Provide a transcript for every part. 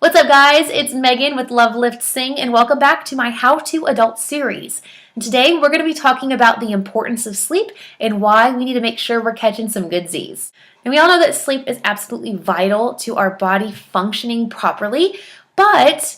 What's up, guys? It's Megan with Love Lift Sing, and welcome back to my How to Adult series. And today we're going to be talking about the importance of sleep and why we need to make sure we're catching some good Z's. And we all know that sleep is absolutely vital to our body functioning properly, but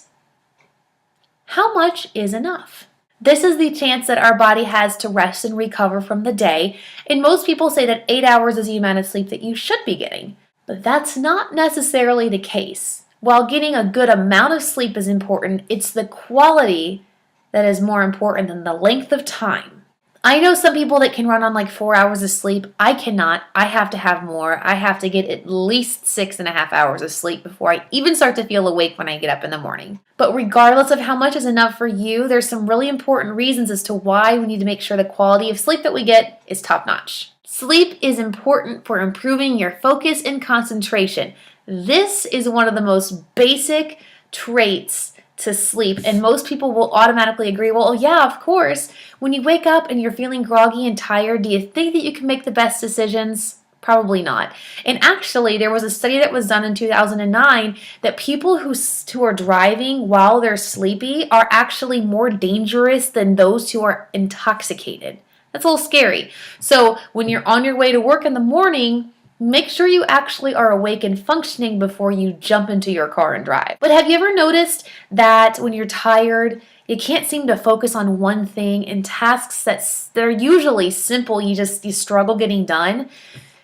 how much is enough? This is the chance that our body has to rest and recover from the day, and most people say that 8 hours is the amount of sleep that you should be getting. But that's not necessarily the case. While getting a good amount of sleep is important, it's the quality that is more important than the length of time. I know some people that can run on like 4 hours of sleep. I cannot. I have to have more. I have to get at least 6.5 hours of sleep before I even start to feel awake when I get up in the morning. But regardless of how much is enough for you, there's some really important reasons as to why we need to make sure the quality of sleep that we get is top-notch. Sleep is important for improving your focus and concentration. This is one of the most basic traits to sleep, and most people will automatically agree, well, yeah, of course. When you wake up and you're feeling groggy and tired, do you think that you can make the best decisions? Probably not. And actually, there was a study that was done in 2009 that people who are driving while they're sleepy are actually more dangerous than those who are intoxicated. That's a little scary. So when you're on your way to work in the morning, make sure you actually are awake and functioning before you jump into your car and drive. But have you ever noticed that when you're tired, you can't seem to focus on one thing, and tasks they're usually simple, you struggle getting done?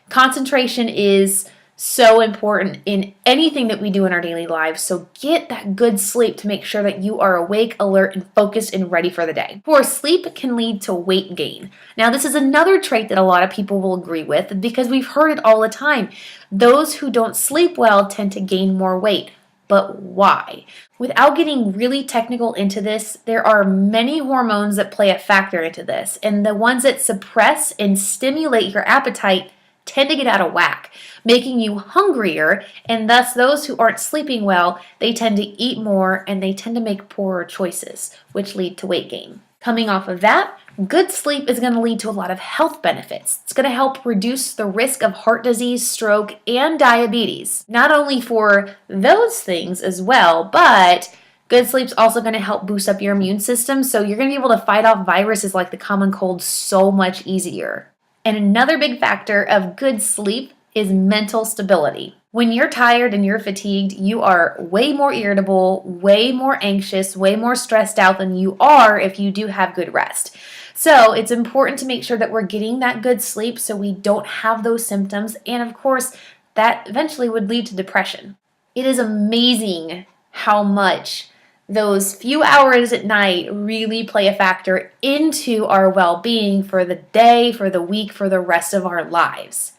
Concentration is so important in anything that we do in our daily lives, so get that good sleep to make sure that you are awake, alert, and focused and ready for the day. Poor sleep can lead to weight gain. Now, this is another trait that a lot of people will agree with because we've heard it all the time. Those who don't sleep well tend to gain more weight. But why? Without getting really technical into this, there are many hormones that play a factor into this, and the ones that suppress and stimulate your appetite tend to get out of whack, making you hungrier, and thus those who aren't sleeping well, they tend to eat more and they tend to make poorer choices, which lead to weight gain. Coming off of that, good sleep is going to lead to a lot of health benefits. It's going to help reduce the risk of heart disease, stroke, and diabetes. Not only for those things as well, but good sleep's also going to help boost up your immune system, so you're going to be able to fight off viruses like the common cold so much easier. And another big factor of good sleep is mental stability. When you're tired and you're fatigued, you are way more irritable, way more anxious, way more stressed out than you are if you do have good rest. So it's important to make sure that we're getting that good sleep so we don't have those symptoms. And of course, that eventually would lead to depression. It is amazing how much those few hours at night really play a factor into our well-being for the day, for the week, for the rest of our lives.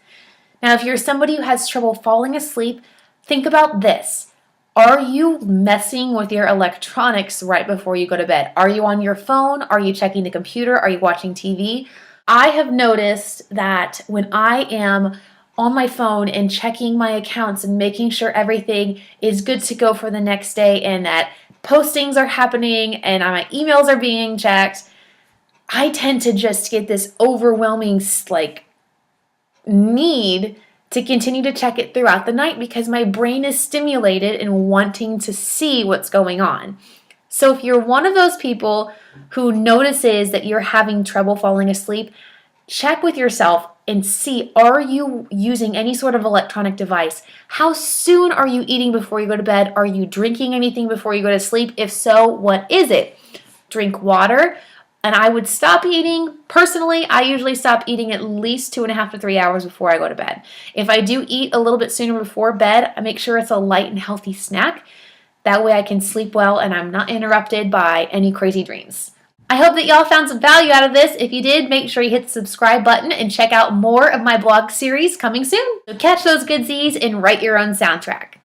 Now, if you're somebody who has trouble falling asleep, think about this. Are you messing with your electronics right before you go to bed? Are you on your phone? Are you checking the computer? Are you watching TV? I have noticed that when I am on my phone and checking my accounts and making sure everything is good to go for the next day and that postings are happening and my emails are being checked, I tend to just get this overwhelming need to continue to check it throughout the night because my brain is stimulated in wanting to see what's going on. So if you're one of those people who notices that you're having trouble falling asleep, check with yourself and see, are you using any sort of electronic device? How soon are you eating before you go to bed? Are you drinking anything before you go to sleep? If so, what is it? Drink water. And I would stop eating. Personally, I usually stop eating at least 2.5 to 3 hours before I go to bed. If I do eat a little bit sooner before bed, I make sure it's a light and healthy snack. That way I can sleep well and I'm not interrupted by any crazy dreams. I hope that y'all found some value out of this. If you did, make sure you hit the subscribe button and check out more of my blog series coming soon. So catch those good Z's and write your own soundtrack.